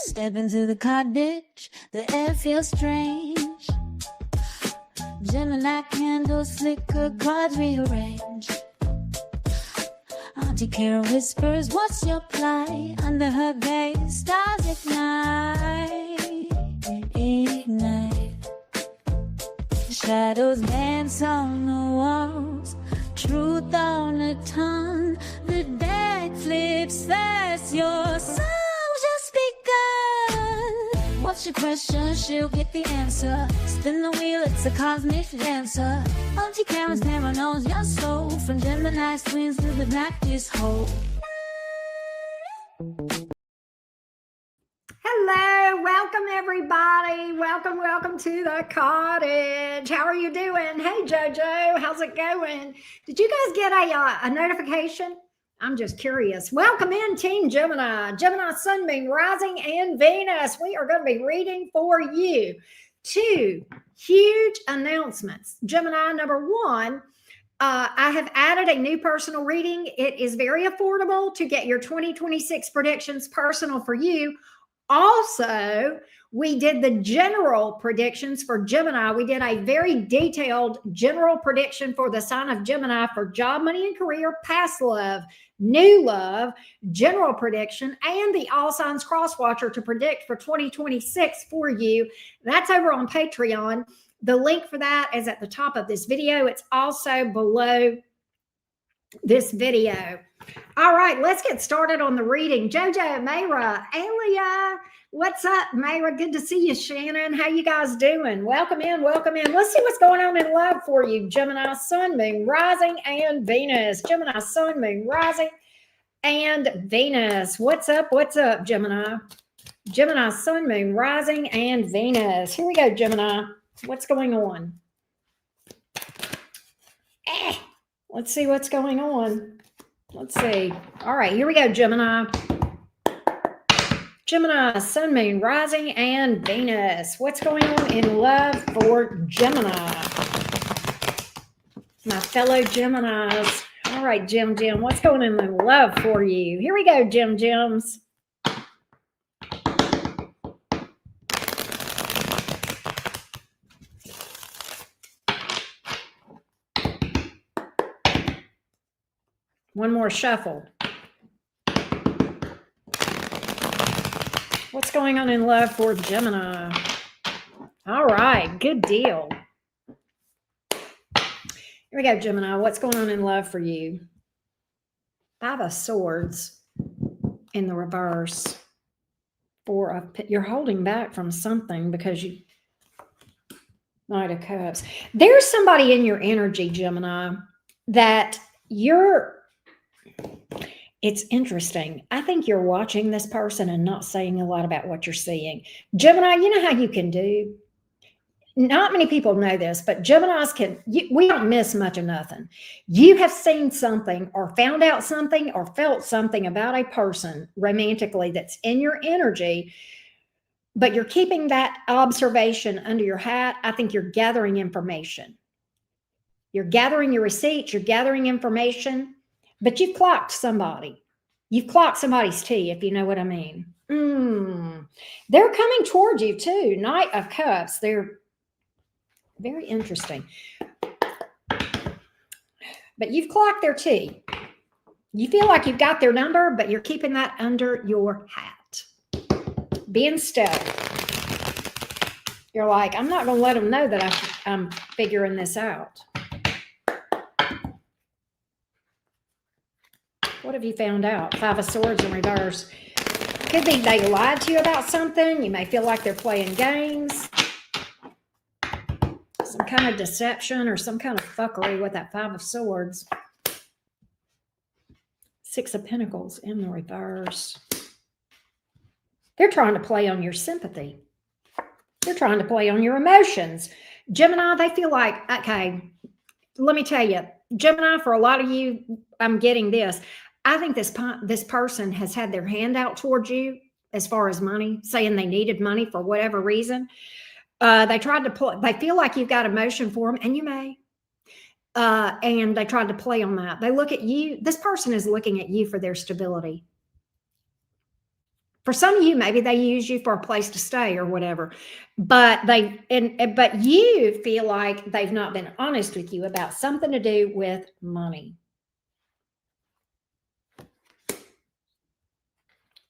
Step into the cottage, the air feels strange. Gemini candles flicker, cards rearrange. Auntie Carol whispers, what's your plight? Under her gaze, stars ignite. Shadows dance on the walls, truth on the tongue. The deck flips fast, your song just begun. What's your question? She'll get the answer. Spin the wheel, it's a cosmic dancer. Auntie Karen's camera knows your soul. From Gemini twins to the practice hole. Hello, welcome everybody. Welcome to the cottage. How are you doing? Hey Jojo, how's it going? Did you guys get a notification? I'm just curious. Welcome in Team Gemini. Gemini, Sun, Moon, Rising, and Venus. We are going to be reading for you. 2 huge announcements. Gemini, number 1, I have added a new personal reading. It is very affordable to get your 2026 predictions personal for you. Also, we did the general predictions for Gemini. We did a very detailed general prediction for the sign of Gemini for job, money, and career, past love, new love, general prediction, and the All Signs Cross Watcher to predict for 2026 for you. That's over on Patreon. The link for that is at the top of this video. It's also below this video. All right, let's get started on the reading. Jojo, Mayra, Alia, what's up, Mayra? Good to see you, Shannon. How you guys doing? Welcome in, welcome in. Let's see what's going on in love for you. Gemini, Sun, Moon, Rising, and Venus. Gemini, Sun, Moon, Rising, and Venus. What's up, Gemini? Gemini, Sun, Moon, Rising, and Venus. Here we go, Gemini. What's going on? Let's see what's going on. Let's see. All right, here we go, Gemini. Gemini, Sun, Moon, Rising, and Venus. What's going on in love for Gemini? My fellow Geminis. All right, Gem, what's going on in love for you? Here we go, Gems. One more shuffle. What's going on in love for Gemini? All right, good deal. Here we go, Gemini. What's going on in love for you? 5 of Swords in the reverse. 4 of, you're holding back from something because you, Knight of Cups. There's somebody in your energy, Gemini, that it's interesting. I think you're watching this person and not saying a lot about what you're seeing. Gemini, you know how you can do? Not many people know this, but Geminis we don't miss much of nothing. You have seen something or found out something or felt something about a person romantically that's in your energy, but you're keeping that observation under your hat. I think you're gathering information. You're gathering your receipts, you're gathering information. But you've clocked somebody. You've clocked somebody's tea, if you know what I mean. They're coming toward you too. Knight of Cups. They're very interesting. But you've clocked their tea. You feel like you've got their number, but you're keeping that under your hat. Being stealth. You're like, I'm not going to let them know that I'm figuring this out. What have you found out? 5 of Swords in reverse. Could be they lied to you about something. You may feel like they're playing games. Some kind of deception or some kind of fuckery with that 5 of Swords. 6 of Pentacles in the reverse. They're trying to play on your sympathy. They're trying to play on your emotions. Gemini, they feel like, okay, let me tell you, Gemini, for a lot of you, I'm getting this. I think this person has had their hand out towards you as far as money, saying they needed money for whatever reason. They tried to pull. They feel like you've got emotion for them, and you may. And they tried to play on that. They look at you. This person is looking at you for their stability. For some of you, maybe they use you for a place to stay or whatever, but but you feel like they've not been honest with you about something to do with money.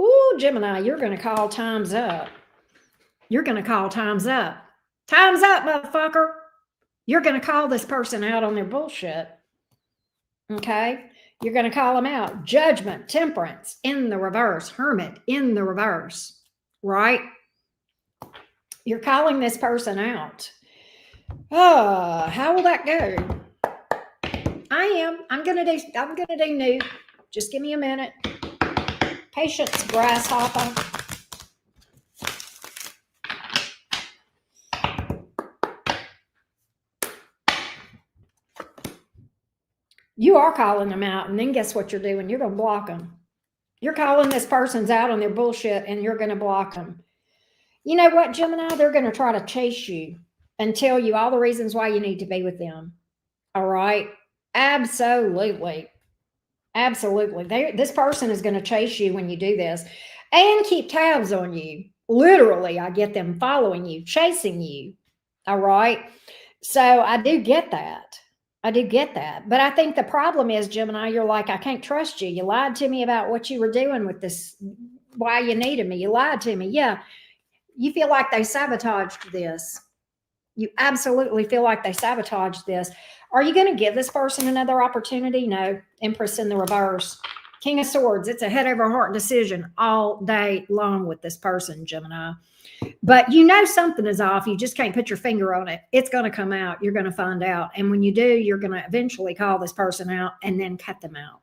Ooh, Gemini, you're going to call times up. You're going to call times up. Time's up, motherfucker. You're going to call this person out on their bullshit. Okay? You're going to call them out. Judgment, temperance in the reverse, hermit in the reverse, right? You're calling this person out. Oh, how will that go? I'm going to do new. Just give me a minute. Patience, grasshopper. You are calling them out, and then guess what you're doing? You're going to block them. You're calling this person's out on their bullshit, and you're going to block them. You know what, Gemini? They're going to try to chase you and tell you all the reasons why you need to be with them. All right? Absolutely. Absolutely. This person is going to chase you when you do this and keep tabs on you. Literally, I get them following you, chasing you. All right? So I do get that. But I think the problem is, Gemini, you're like, I can't trust you. You lied to me about what you were doing with this, why you needed me. You lied to me. Yeah. You feel like they sabotaged this. You absolutely feel like they sabotaged this. Are you going to give this person another opportunity? No. Empress in the reverse. King of Swords. It's a head over heart decision all day long with this person, Gemini. But you know something is off. You just can't put your finger on it. It's going to come out. You're going to find out. And when you do, you're going to eventually call this person out and then cut them out.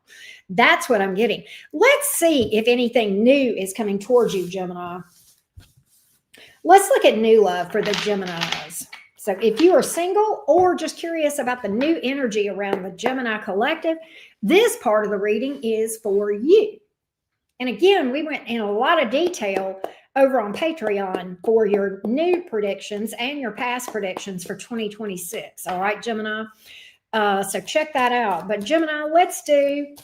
That's what I'm getting. Let's see if anything new is coming towards you, Gemini. Let's look at new love for the Geminis. So if you are single or just curious about the new energy around the Gemini collective, this part of the reading is for you. And again, we went in a lot of detail over on Patreon for your new predictions and your past predictions for 2026. All right, Gemini. So check that out. But Gemini, let's do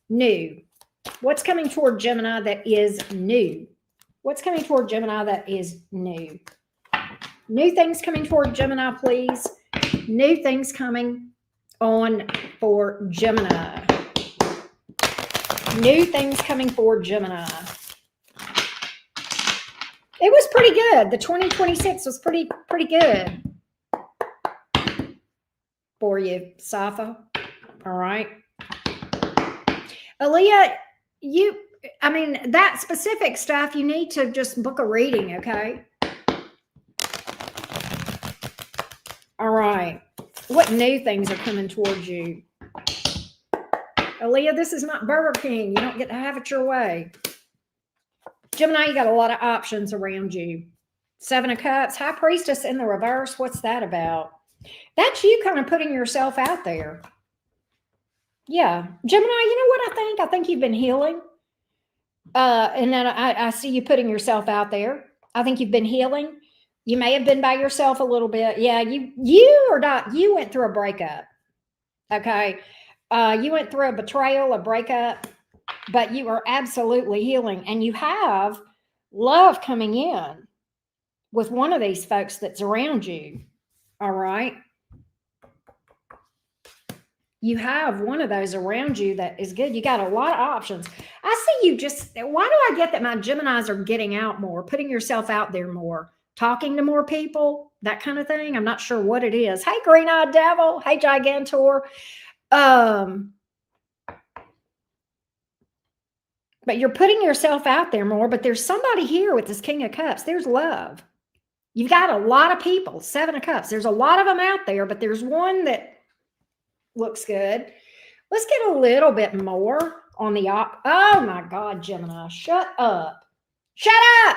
new. What's coming toward Gemini that is new? What's coming toward Gemini that is new? New things coming toward Gemini, please. New things coming on for Gemini. New things coming for Gemini. It was pretty good. The 2026 was pretty good for you, Safa. All right. Aaliyah, that specific stuff, you need to just book a reading, okay? All right. What new things are coming towards you? Aaliyah, this is not Burger King. You don't get to have it your way. Gemini, you got a lot of options around you. Seven of Cups, High Priestess in the reverse. What's that about? That's you kind of putting yourself out there. Yeah. Gemini, you know what I think? I think you've been healing. And then I see you putting yourself out there. I think you've been healing. You may have been by yourself a little bit. Yeah, you went through a breakup. Okay. You went through a betrayal, a breakup, but you are absolutely healing. And you have love coming in with one of these folks that's around you. All right. You have one of those around you that is good. You got a lot of options. I see you why do I get that my Geminis are getting out more, putting yourself out there more, talking to more people, that kind of thing? I'm not sure what it is. Hey, Green-Eyed Devil. Hey, Gigantor. But you're putting yourself out there more, but there's somebody here with this King of Cups. There's love. You've got a lot of people, Seven of Cups. There's a lot of them out there, but there's one that looks good. Let's get a little bit more on the oh my God, Gemini, shut up. Shut up.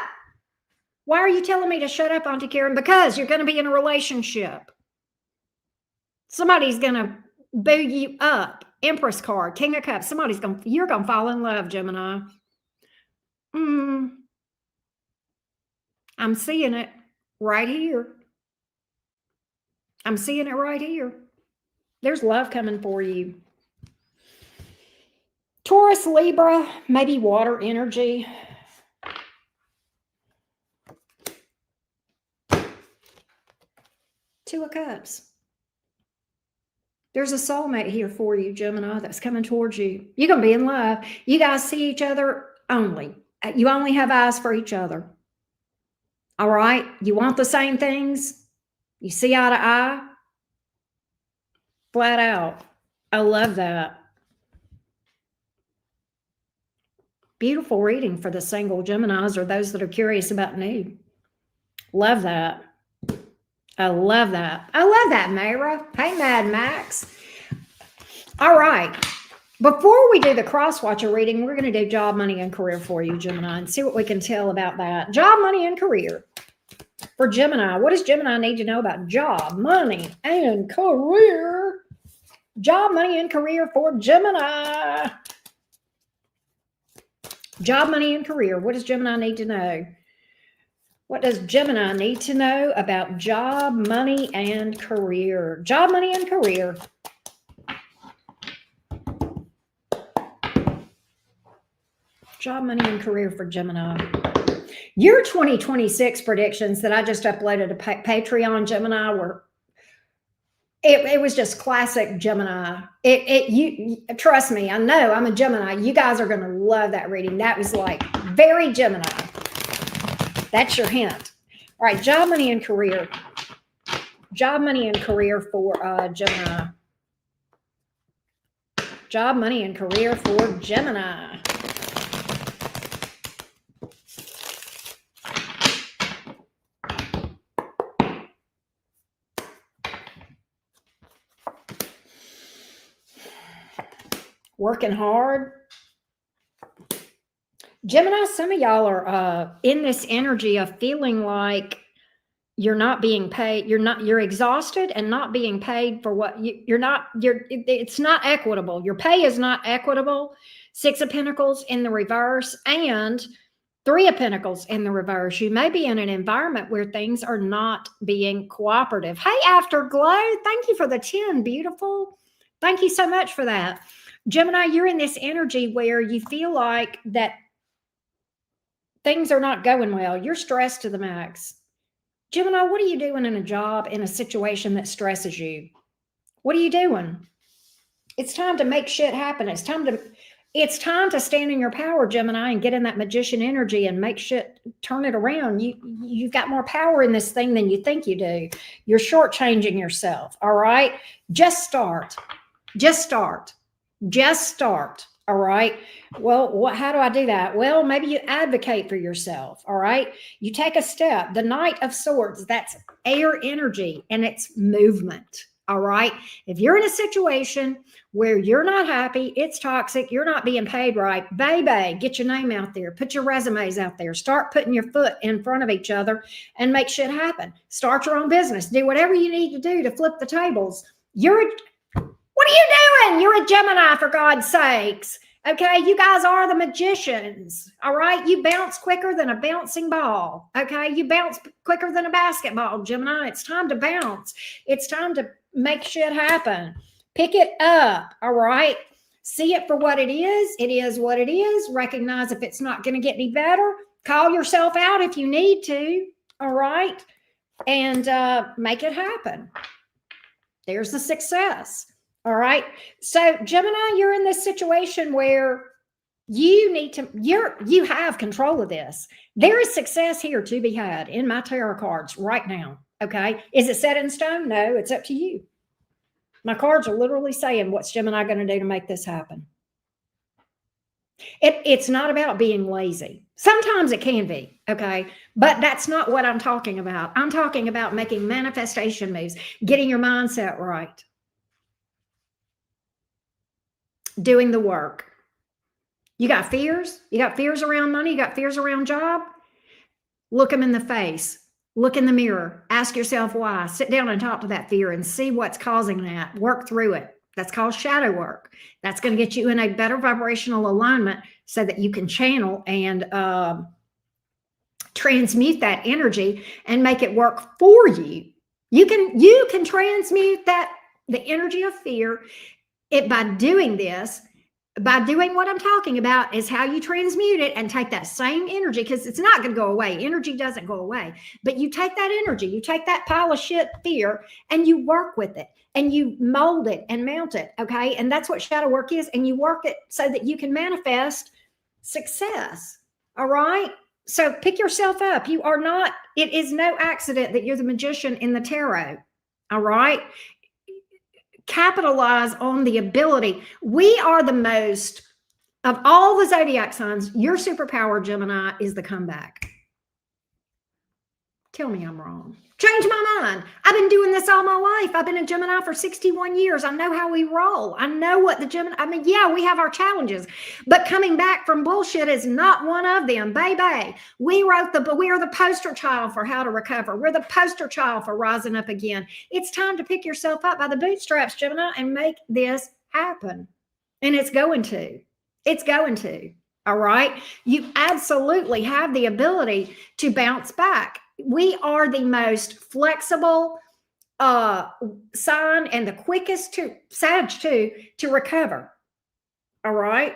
Why are you telling me to shut up, Auntie Karen? Because you're going to be in a relationship. Somebody's going to boo you up. Empress card, King of Cups. You're going to fall in love, Gemini. I'm seeing it right here. I'm seeing it right here. There's love coming for you. Taurus, Libra, maybe water energy. Two of Cups. There's a soulmate here for you, Gemini, that's coming towards you. You're going to be in love. You guys see each other only. You only have eyes for each other. All right? You want the same things. You see eye to eye. Flat out. I love that. Beautiful reading for the single Geminis or those that are curious about new. Love that. I love that. I love that, Mayra. Hey, Mad Max. All right. Before we do the cross-watcher reading, we're going to do job, money, and career for you, Gemini, and see what we can tell about that. Job, money, and career for Gemini. What does Gemini need to know about job, money, and career? Job, money, and career for Gemini. Job, money, and career. What does Gemini need to know? What does Gemini need to know about job, money, and career? Job, money, and career. Job, money, and career for Gemini. Your 2026 predictions that I just uploaded to Patreon, Gemini, were it was just classic Gemini. You trust me, I know I'm a Gemini. You guys are going to love that reading. That was like very Gemini. That's your hint. All right, job, money, and career. Job, money, and career for Gemini. Job, money, and career for Gemini. Working hard. Gemini, some of y'all are in this energy of feeling like you're not being paid. You're exhausted and not being paid for what it's not equitable. Your pay is not equitable. 6 of Pentacles in the reverse and 3 of Pentacles in the reverse. You may be in an environment where things are not being cooperative. Hey, Afterglow, thank you for the 10, beautiful. Thank you so much for that. Gemini, you're in this energy where you feel like that things are not going well. You're stressed to the max. Gemini, what are you doing in a job, in a situation that stresses you? What are you doing? It's time to make shit happen. It's time to stand in your power, Gemini, and get in that magician energy and make shit, turn it around. You've got more power in this thing than you think you do. You're shortchanging yourself. All right. Just start. Just start. Just start. All right. Well, how do I do that? Well, maybe you advocate for yourself. All right. You take a step. The Knight of Swords, that's air energy and it's movement. All right. If you're in a situation where you're not happy, it's toxic, you're not being paid right, baby, get your name out there, put your resumes out there, start putting your foot in front of each other and make shit happen. Start your own business. Do whatever you need to do to flip the tables. What are you doing? You're a Gemini, for God's sakes. Okay, you guys are the magicians. All right, you bounce quicker than a bouncing ball. Okay, you bounce quicker than a basketball, Gemini. It's time to bounce. It's time to make shit happen. Pick it up. All right, see it for what it is. It is what it is. Recognize if it's not going to get any better. Call yourself out if you need to. All right, and make it happen. There's the success. All right. So Gemini, you're in this situation where you have control of this. There is success here to be had in my tarot cards right now. Okay. Is it set in stone? No, it's up to you. My cards are literally saying, what's Gemini going to do to make this happen? It's not about being lazy. Sometimes it can be, okay? But that's not what I'm talking about. I'm talking about making manifestation moves, getting your mindset right. Doing the work. You got fears? You got fears around money? You got fears around job? Look them in the face. Look in the mirror. Ask yourself why. Sit down and talk to that fear and see what's causing that. Work through it. That's called shadow work. That's going to get you in a better vibrational alignment so that you can channel and transmute that energy and make it work for you. You can transmute the energy of fear by doing this by doing what I'm talking about is how you transmute it and take that same energy, because it's not going to go away. Energy doesn't go away, but you take that energy, you take that pile of shit fear, and you work with it and you mold it and mount it. Okay. And that's what shadow work is. And you work it so that you can manifest success. All right. So pick yourself up. You are not, it is no accident that you're the magician in the tarot. All right. Capitalize on the ability. We are the most, of all the zodiac signs, your superpower, Gemini, is the comeback. Tell me I'm wrong. Change my mind. I've been doing this all my life. I've been a Gemini for 61 years. I know how we roll. I know what the Gemini, I mean, yeah, we have our challenges, but coming back from bullshit is not one of them, baby. We are the poster child for how to recover. We're the poster child for rising up again. It's time to pick yourself up by the bootstraps, Gemini, and make this happen. And it's going to. It's going to. All right. You absolutely have the ability to bounce back. We are the most flexible sign and the quickest to Sag to recover. All right.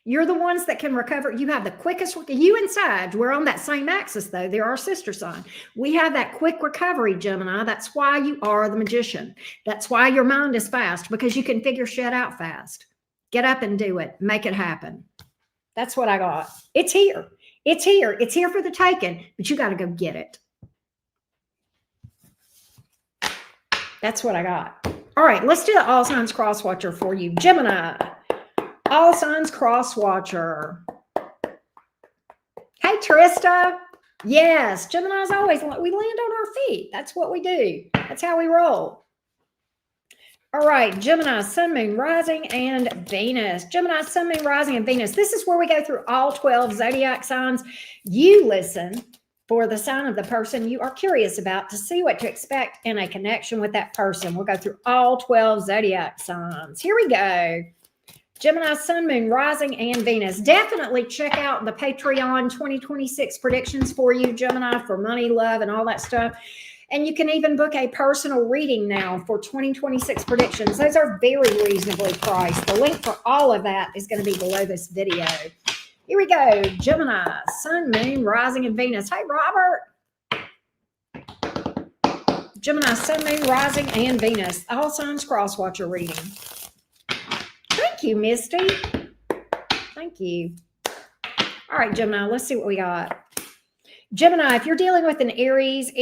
You're the ones that can recover. You have the quickest. You and Sag, we're on that same axis, though. They're our sister sign. We have that quick recovery, Gemini. That's why you are the magician. That's why your mind is fast, because you can figure shit out fast. Get up and do it. Make it happen. That's what I got. It's here. It's here. It's here for the taking, but you got to go get it. That's what I got. All right, let's do the all signs cross watcher for you. Gemini, all signs cross watcher. Hey, Trista. Yes, Gemini's always, we land on our feet. That's what we do. That's how we roll. All right, Gemini, Sun, Moon, Rising, and Venus. Gemini, Sun, Moon, Rising, and Venus. This is where we go through all 12 zodiac signs. You listen for the sign of the person you are curious about to see what to expect in a connection with that person. We'll go through all 12 zodiac signs. Here we go. Gemini, Sun, Moon, Rising, and Venus. Definitely check out the Patreon 2026 predictions for you, Gemini, for money, love, and all that stuff. And you can even book a personal reading now for 2026 predictions. Those are very reasonably priced. The link for all of that is going to be below this video. Here we go. Gemini, Sun, Moon, Rising, and Venus. Hey, Robert. Gemini, Sun, Moon, Rising, and Venus. All signs cross watcher reading. Thank you, Misty. Thank you. All right, Gemini, let's see what we got. Gemini, if you're dealing with an Aries,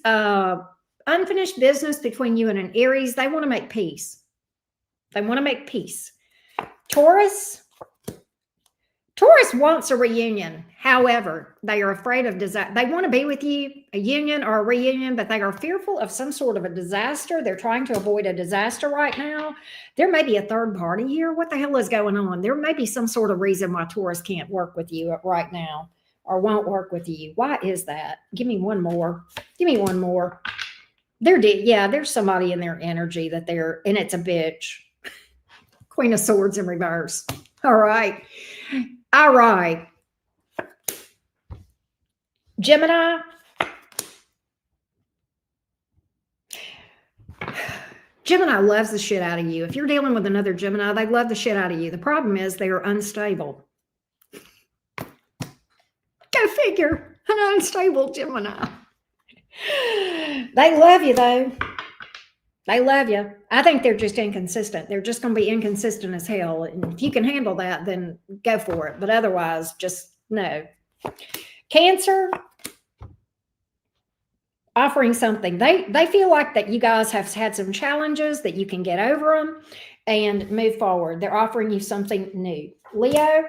unfinished business between you and an Aries, they want to make peace. They want to make peace. Taurus wants a reunion. However, they are afraid of disaster. They want to be with you, a union or a reunion, but they are fearful of some sort of a disaster. They're trying to avoid a disaster right now. There may be a third party here. What the hell is going on? There may be some sort of reason why Taurus can't work with you right now, or won't work with you. Why is that? Give me one more. Give me one more. There's somebody in their energy that they're, and it's a bitch. Queen of Swords in reverse. All right. All right. Gemini. Gemini loves the shit out of you. If you're dealing with another Gemini, they love the shit out of you. The problem is they are unstable. Go figure, an unstable Gemini. They love you, though. They love you. I think they're just inconsistent. They're just going to be inconsistent as hell. And if you can handle that, then go for it. But otherwise, just no. Cancer, offering something. They feel like that you guys have had some challenges, that you can get over them and move forward. They're offering you something new. Leo.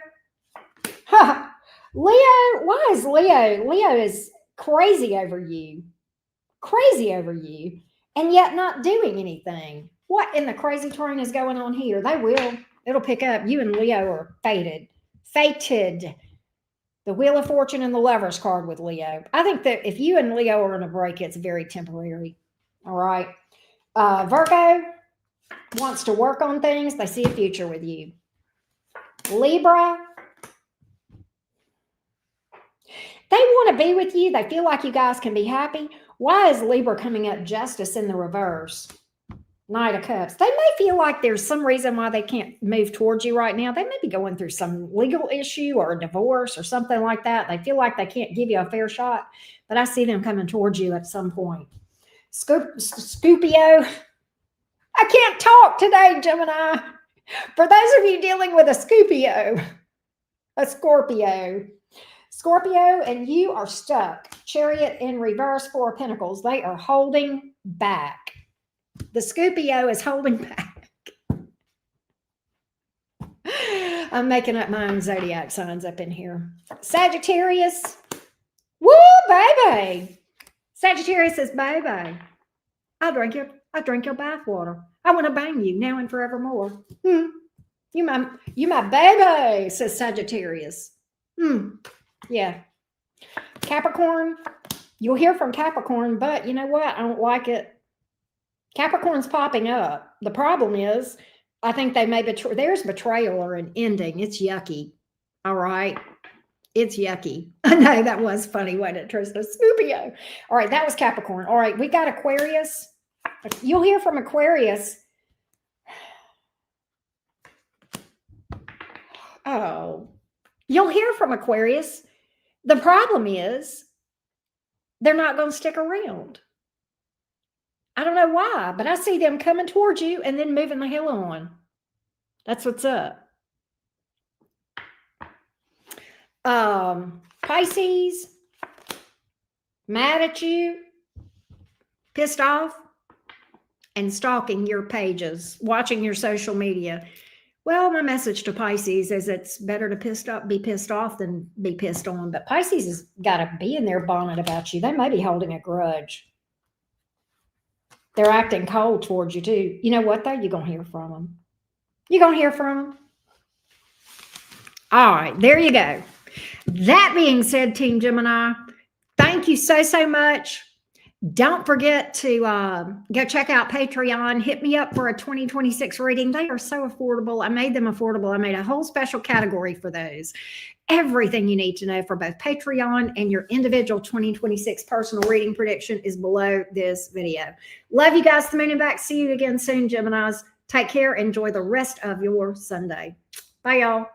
Leo, why is Leo? Leo is crazy over you. Crazy over you. And yet not doing anything. What in the crazy train is going on here? They will. It'll pick up. You and Leo are fated. Fated. The Wheel of Fortune and the Lover's card with Leo. I think that if you and Leo are in a break, it's very temporary. All right. Virgo wants to work on things. They see a future with you. Libra. They want to be with you. They feel like you guys can be happy. Why is Libra coming up Justice in the reverse? Knight of Cups. They may feel like there's some reason why they can't move towards you right now. They may be going through some legal issue or a divorce or something like that. They feel like they can't give you a fair shot, but I see them coming towards you at some point. Scorpio. I can't talk today, Gemini. For those of you dealing with a Scorpio, Scorpio, and you are stuck. Chariot in reverse, 4 of Pentacles. They are holding back. The Scorpio is holding back. I'm making up my own zodiac signs up in here. Sagittarius. Woo, baby. Sagittarius says, baby, I drink your bath water. I want to bang you now and forevermore. You my baby, says Sagittarius. Yeah. Capricorn. You'll hear from Capricorn, but you know what? I don't like it. Capricorn's popping up. The problem is, I think they may betray. There's betrayal or an ending. It's yucky. All right. It's yucky. I know that was funny, wasn't it, Tristan? Scorpio. All right, that was Capricorn. All right, we got Aquarius. You'll hear from Aquarius. Oh, you'll hear from Aquarius. The problem is they're not going to stick around. I don't know why, but I see them coming towards you and then moving the hell on. That's what's up. Pisces, mad at you, pissed off, and stalking your pages, watching your social media. Well, my message to Pisces is it's better to be pissed off than be pissed on. But Pisces has got to be in their bonnet about you. They may be holding a grudge. They're acting cold towards you too. You know what though? You're going to hear from them. You're going to hear from them. All right, there you go. That being said, Team Gemini, thank you so much. Don't forget to go check out Patreon. Hit me up for a 2026 reading. They are so affordable. I made them affordable. I made a whole special category for those. Everything you need to know for both Patreon and your individual 2026 personal reading prediction is below this video. Love you guys to the moon and back. See you again soon, Geminis. Take care. Enjoy the rest of your Sunday. Bye, y'all.